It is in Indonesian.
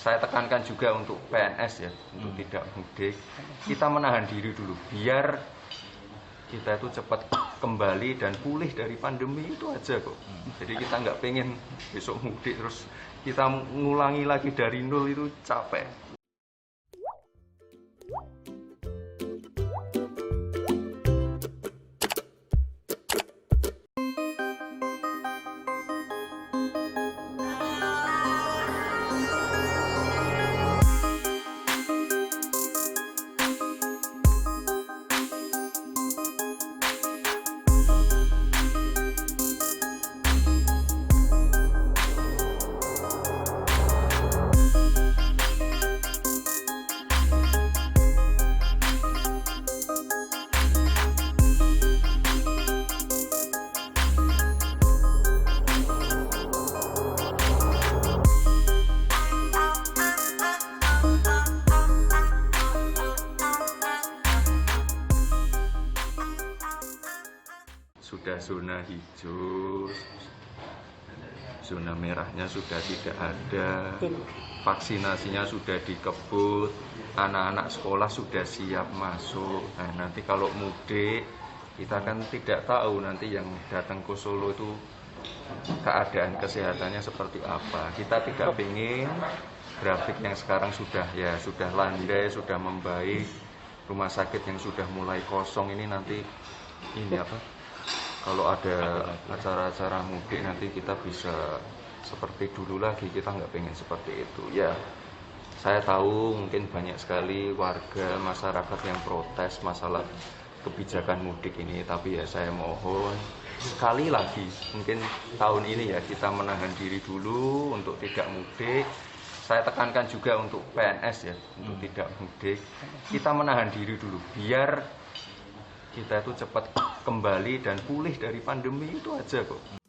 saya tekankan juga untuk PNS ya, untuk tidak mudik. Kita menahan diri dulu, biar kita itu cepat kembali dan pulih dari pandemi itu aja kok. Jadi kita nggak pengen besok mudik terus kita ngulangi lagi dari nol, itu capek. Sudah zona hijau, zona merahnya sudah tidak ada, vaksinasinya sudah dikebut, anak-anak sekolah sudah siap masuk. Nah, nanti kalau mudik, kita kan tidak tahu nanti yang datang ke Solo itu keadaan kesehatannya seperti apa. Kita tidak ingin grafik yang sekarang sudah landai, sudah membaik, rumah sakit yang sudah mulai kosong ini nanti kalau ada acara-acara mudik nanti kita bisa seperti dulu lagi. Kita nggak pengen seperti itu ya. Saya tahu mungkin banyak sekali warga masyarakat yang protes masalah kebijakan mudik ini, tapi ya saya mohon sekali lagi, mungkin tahun ini ya kita menahan diri dulu untuk tidak mudik. Saya tekankan juga untuk PNS ya, untuk tidak mudik. Kita menahan diri dulu, biar kita itu cepat kembali dan pulih dari pandemi itu aja kok.